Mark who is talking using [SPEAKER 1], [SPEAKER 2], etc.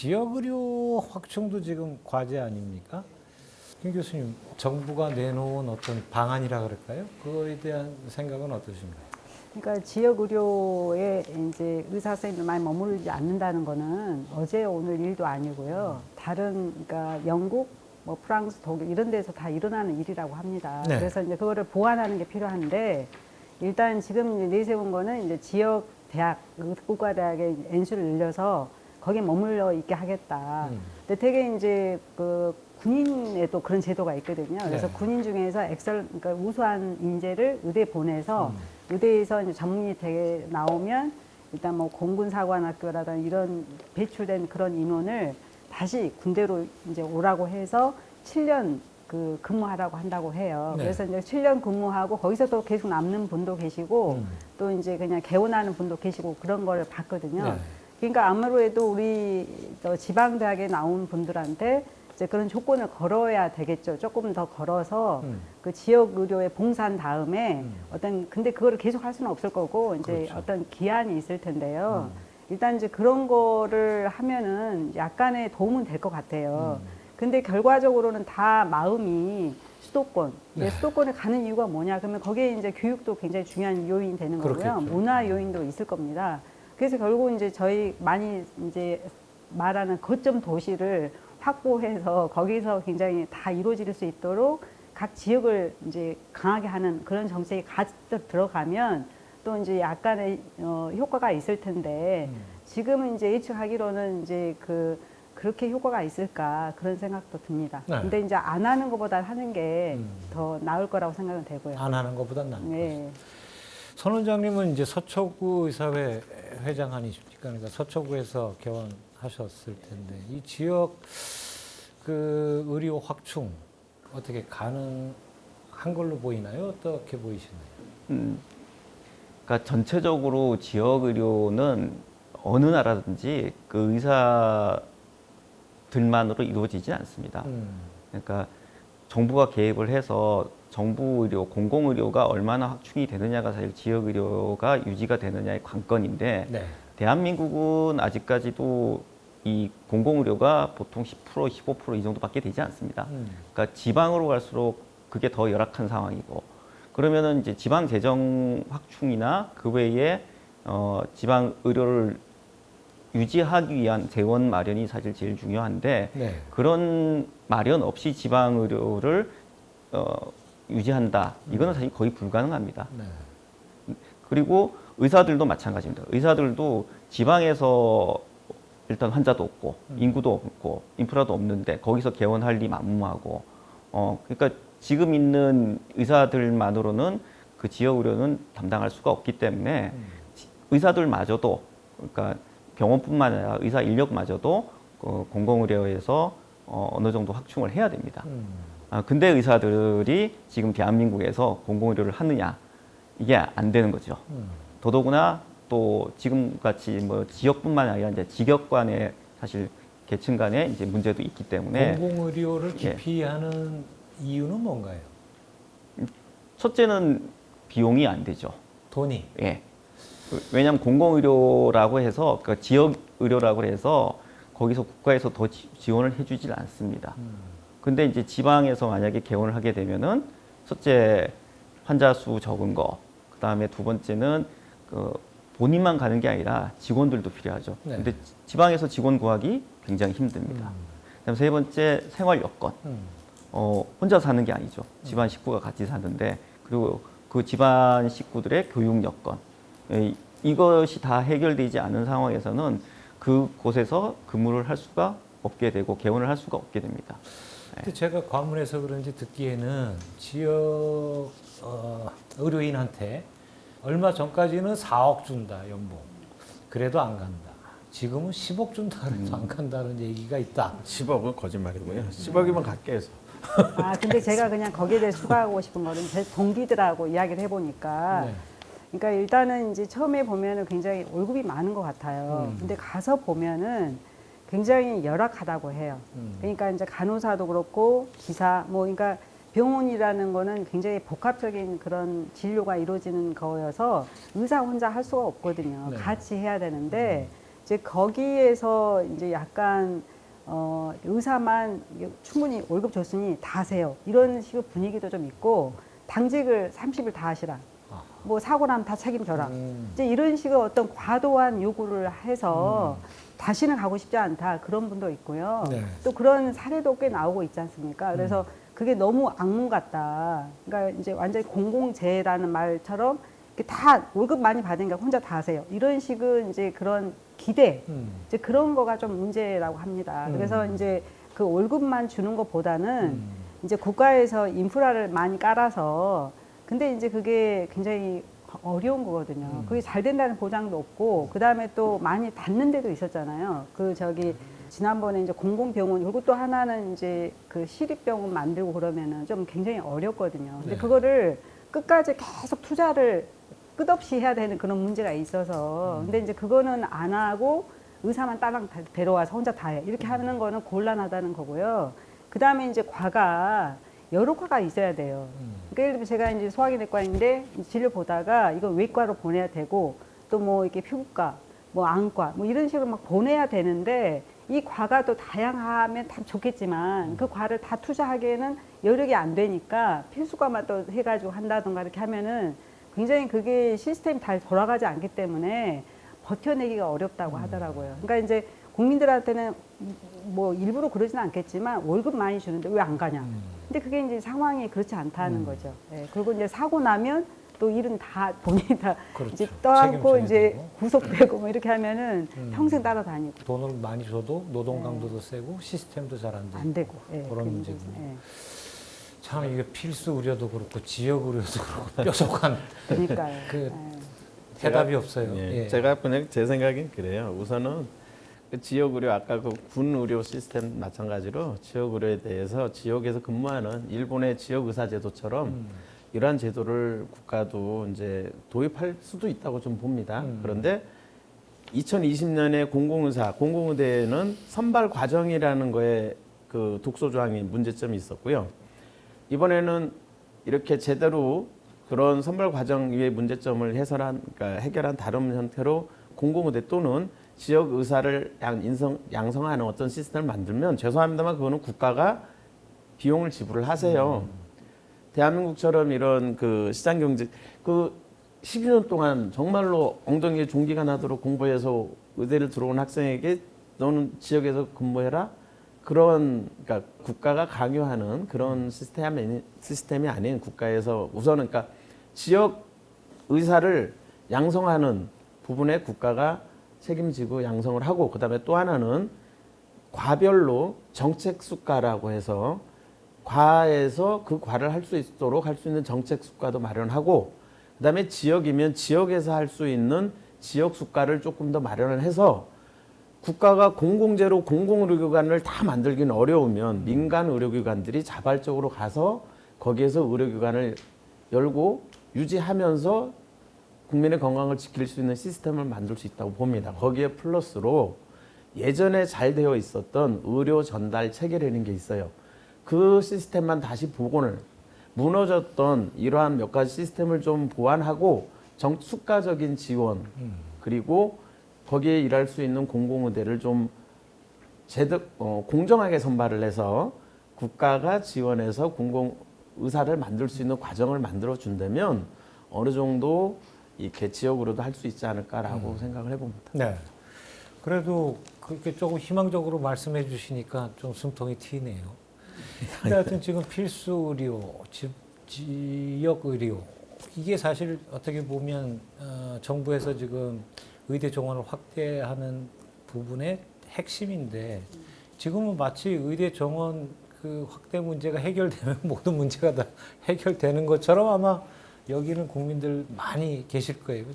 [SPEAKER 1] 지역의료 확충도 지금 과제 아닙니까? 김 교수님, 정부가 내놓은 어떤 방안이라 그럴까요? 그거에 대한 생각은 어떠신가요?
[SPEAKER 2] 그러니까 지역 의료에 이제 의사 선생님들 많이 머무르지 않는다는 거는 어제 오늘 일도 아니고요. 다른 그러니까 영국, 뭐 프랑스, 독일 이런 데서 다 일어나는 일이라고 합니다.
[SPEAKER 1] 네.
[SPEAKER 2] 그래서 이제 그거를 보완하는 게 필요한데 일단 지금 이제 내세운 거는 이제 지역 대학, 의과대학에 N수를 늘려서 거기에 머물러 있게 하겠다. 근데 되게 이제 그 군인에도 그런 제도가 있거든요. 그래서
[SPEAKER 1] 네.
[SPEAKER 2] 군인 중에서 그러니까 우수한 인재를 의대에 보내서 의대에서 이제 전문의 되게 나오면 일단 뭐 공군사관학교라든지 이런 배출된 그런 인원을 다시 군대로 이제 오라고 해서 7년 그 근무하라고 한다고 해요.
[SPEAKER 1] 네.
[SPEAKER 2] 그래서 이제 7년 근무하고 거기서 또 계속 남는 분도 계시고 또 이제 그냥 개원하는 분도 계시고 그런 걸 봤거든요.
[SPEAKER 1] 네.
[SPEAKER 2] 그러니까 아무래도 우리 지방대학에 나온 분들한테 이제 그런 조건을 걸어야 되겠죠. 조금 더 걸어서 그 지역 의료에 봉사한 다음에 근데 그거를 계속 할 수는 없을 거고 이제
[SPEAKER 1] 그렇죠.
[SPEAKER 2] 어떤 기한이 있을 텐데요. 일단 이제 그런 거를 하면은 약간의 도움은 될 것 같아요. 근데 결과적으로는 다 마음이 수도권.
[SPEAKER 1] 네.
[SPEAKER 2] 수도권에 가는 이유가 뭐냐? 그러면 거기에 이제 교육도 굉장히 중요한 요인이 되는 거고요.
[SPEAKER 1] 그렇겠죠.
[SPEAKER 2] 문화 요인도 있을 겁니다. 그래서 결국 이제 저희 많이 이제 말하는 거점 도시를 확보해서 거기서 굉장히 다 이루어질 수 있도록 각 지역을 이제 강하게 하는 그런 정책이 가득 들어가면 또 이제 약간의 효과가 있을 텐데 지금은 이제 예측하기로는 이제 그렇게 효과가 있을까 그런 생각도 듭니다.
[SPEAKER 1] 네.
[SPEAKER 2] 근데 이제 안 하는 것보다 하는 게 더 나을 거라고 생각은 되고요.
[SPEAKER 1] 안 하는 것보단 나은
[SPEAKER 2] 네.
[SPEAKER 1] 선 원장님은 이제 서초구 의사회 회장 아니십니까? 그러니까 서초구에서 개원하셨을 텐데 이 지역 그 의료 확충 어떻게 가능한 걸로 보이나요? 어떻게 보이시나요?
[SPEAKER 3] 그러니까 전체적으로 지역 의료는 어느 나라든지 그 의사들만으로 이루어지지 않습니다. 그러니까 정부가 개입을 해서 정부 의료, 공공 의료가 얼마나 확충이 되느냐가 사실 지역 의료가 유지가 되느냐의 관건인데
[SPEAKER 1] 네.
[SPEAKER 3] 대한민국은 아직까지도 이 공공 의료가 보통 10%, 15% 이 정도밖에 되지 않습니다. 그러니까 지방으로 갈수록 그게 더 열악한 상황이고 그러면은 이제 지방 재정 확충이나 그 외에 지방 의료를 유지하기 위한 재원 마련이 사실 제일 중요한데
[SPEAKER 1] 네.
[SPEAKER 3] 그런 마련 없이 지방 의료를 유지한다. 이거는 사실 거의 불가능합니다.
[SPEAKER 1] 네.
[SPEAKER 3] 그리고 의사들도 마찬가지입니다. 의사들도 지방에서 일단 환자도 없고 인구도 없고 인프라도 없는데 거기서 개원할 리 만무하고 그러니까 지금 있는 의사들만으로는 그 지역 의료는 담당할 수가 없기 때문에 의사들마저도 그러니까 병원뿐만 아니라 의사 인력마저도 공공의료에서 어느 정도 확충을 해야 됩니다. 근데 의사들이 지금 대한민국에서 공공의료를 하느냐 이게 안 되는 거죠. 더더구나 또 지금같이 뭐 지역뿐만 아니라 이제 직역 간의 사실 계층 간의 이제 문제도 있기 때문에
[SPEAKER 1] 공공의료를 기피하는 이유는 뭔가요?
[SPEAKER 3] 첫째는 비용이 안 되죠.
[SPEAKER 1] 돈이.
[SPEAKER 3] 예. 왜냐하면 공공의료라고 해서 그러니까 지역 의료라고 해서 거기서 국가에서 더 지원을 해주질 않습니다. 근데 이제 지방에서 만약에 개원을 하게 되면은 첫째 환자 수 적은 거, 그 다음에 두 번째는 그 본인만 가는 게 아니라 직원들도 필요하죠.
[SPEAKER 1] 네.
[SPEAKER 3] 근데 지방에서 직원 구하기 굉장히 힘듭니다. 그다음 세 번째 생활 여건. 혼자 사는 게 아니죠. 집안 식구가 같이 사는데 그리고 그 집안 식구들의 교육 여건. 이것이 다 해결되지 않은 상황에서는 그곳에서 근무를 할 수가 없게 되고 개원을 할 수가 없게 됩니다.
[SPEAKER 1] 근데 제가 과문해서 그런지 듣기에는 지역 의료인한테 얼마 전까지는 4억 준다 연봉. 그래도 안 간다. 지금은 10억 준다 그래도 안 간다는 얘기가 있다.
[SPEAKER 4] 10억은 거짓말이고요. 10억이면 갈게 해서.
[SPEAKER 2] 근데 제가 그냥 거기에 대해 추가하고 싶은 거는 제 동기들하고 이야기를 해보니까
[SPEAKER 1] 네.
[SPEAKER 2] 그러니까 일단은 이제 처음에 보면은 굉장히 월급이 많은 것 같아요. 근데 가서 보면은 굉장히 열악하다고 해요. 그러니까 이제 간호사도 그렇고 기사 뭐 그러니까 병원이라는 거는 굉장히 복합적인 그런 진료가 이루어지는 거여서 의사 혼자 할 수가 없거든요.
[SPEAKER 1] 네.
[SPEAKER 2] 같이 해야 되는데 이제 거기에서 이제 약간 의사만 충분히 월급 줬으니 다 하세요. 이런 식의 분위기도 좀 있고, 당직을 30일 다 하시라. 뭐 사고 나면 다 책임져라. 이제 이런 식의 어떤 과도한 요구를 해서 다시는 가고 싶지 않다. 그런 분도 있고요.
[SPEAKER 1] 네.
[SPEAKER 2] 또 그런 사례도 꽤 나오고 있지 않습니까? 그래서 그게 너무 악몽 같다. 그러니까 이제 완전히 공공재라는 말처럼 이렇게 다 월급 많이 받으니까 혼자 다 하세요. 이런 식의 이제 그런 기대, 이제 그런 거가 좀 문제라고 합니다. 그래서 이제 그 월급만 주는 것보다는 이제 국가에서 인프라를 많이 깔아서, 근데 이제 그게 굉장히 어려운 거거든요. 그게 잘 된다는 보장도 없고, 그 다음에 또 많이 닫는 데도 있었잖아요. 지난번에 이제 공공병원, 그리고 또 하나는 이제 그 시립병원 만들고 그러면은 좀 굉장히 어렵거든요. 근데
[SPEAKER 1] 네.
[SPEAKER 2] 그거를 끝까지 계속 투자를 끝없이 해야 되는 그런 문제가 있어서, 근데 이제 그거는 안 하고 의사만 따랑 데려와서 혼자 다 해. 이렇게 하는 거는 곤란하다는 거고요. 그 다음에 이제 과가, 여러 과가 있어야 돼요. 그러니까 예를 들면 제가 이제 소화기내과인데 진료 보다가 이거 외과로 보내야 되고, 또 뭐 이렇게 피부과, 뭐 안과, 뭐 이런 식으로 막 보내야 되는데, 이 과가 또 다양하면 참 좋겠지만 그 과를 다 투자하기에는 여력이 안 되니까 필수과만 또 해가지고 한다던가 이렇게 하면은 굉장히 그게 시스템이 잘 돌아가지 않기 때문에 버텨내기가 어렵다고 하더라고요. 그러니까 이제 국민들한테는 뭐 일부러 그러진 않겠지만 월급 많이 주는데 왜 안 가냐. 근데 그게 이제 상황이 그렇지 않다는 거죠. 예. 그리고 이제 사고 나면 또 일은 다 본인이 다
[SPEAKER 1] 그렇죠.
[SPEAKER 2] 이제 떠안고
[SPEAKER 1] 책임져야
[SPEAKER 2] 이제
[SPEAKER 1] 되고.
[SPEAKER 2] 구속되고 뭐 이렇게 하면은 평생 따라다니고
[SPEAKER 1] 돈을 많이 줘도 노동 강도도 세고 시스템도 잘 안 되고.
[SPEAKER 2] 안 되고. 예.
[SPEAKER 1] 그런 문제군요.
[SPEAKER 2] 예.
[SPEAKER 1] 참 이게 필수 의료도 그렇고 지역 의료도 그렇고 뾰족한
[SPEAKER 2] 그러니까요.
[SPEAKER 1] 그
[SPEAKER 2] 예.
[SPEAKER 1] 해답이 없어요.
[SPEAKER 4] 예.
[SPEAKER 1] 예.
[SPEAKER 4] 제가 그냥 제 생각엔 그래요. 우선은 그 지역 의료, 아까 그 군 의료 시스템 마찬가지로 지역 의료에 대해서 지역에서 근무하는 일본의 지역 의사 제도처럼 이러한 제도를 국가도 이제 도입할 수도 있다고 좀 봅니다. 그런데 2020년에 공공의대에는 선발 과정이라는 거에 그 독소 조항이 문제점이 있었고요. 이번에는 이렇게 제대로 그런 선발 과정 위의 문제점을 그러니까 해결한 다른 형태로 공공의대 또는 지역 의사를 양성하는 어떤 시스템을 만들면, 죄송합니다만 그거는 국가가 비용을 지불을 하세요. 대한민국처럼 이런 그 시장 경제, 그 12년 동안 정말로 엉덩이에 종기가 나도록 공부해서 의대를 들어온 학생에게 너는 지역에서 근무해라? 그러니까 국가가 강요하는 그런 시스템이 아닌 국가에서 우선은 그러니까 지역 의사를 양성하는 부분에 국가가 책임지고 양성을 하고, 그다음에 또 하나는 과별로 정책 수가라고 해서 과에서 그 과를 할 수 있도록 할 수 있는 정책 수가도 마련하고, 그다음에 지역이면 지역에서 할 수 있는 지역 수가를 조금 더 마련을 해서, 국가가 공공재로 공공의료기관을 다 만들기는 어려우면 민간 의료기관들이 자발적으로 가서 거기에서 의료기관을 열고 유지하면서 국민의 건강을 지킬 수 있는 시스템을 만들 수 있다고 봅니다. 거기에 플러스로 예전에 잘 되어 있었던 의료 전달 체계라는 게 있어요. 그 시스템만 다시 복원을, 무너졌던 이러한 몇 가지 시스템을 좀 보완하고 수가적인 지원, 그리고 거기에 일할 수 있는 공공의대를 좀 공정하게 선발을 해서 국가가 지원해서 공공의사를 만들 수 있는 과정을 만들어 준다면 어느 정도 이렇게 지역으로도 할 수 있지 않을까라고 생각을 해봅니다.
[SPEAKER 1] 네. 그래도 그렇게 조금 희망적으로 말씀해 주시니까 좀 숨통이 튀네요. 근데 하여튼 지금 필수 의료, 지역 의료, 이게 사실 어떻게 보면 정부에서 지금 의대 정원을 확대하는 부분의 핵심인데, 지금은 마치 의대 정원 그 확대 문제가 해결되면 모든 문제가 다 해결되는 것처럼 아마 여기는 국민들 많이 계실 거예요.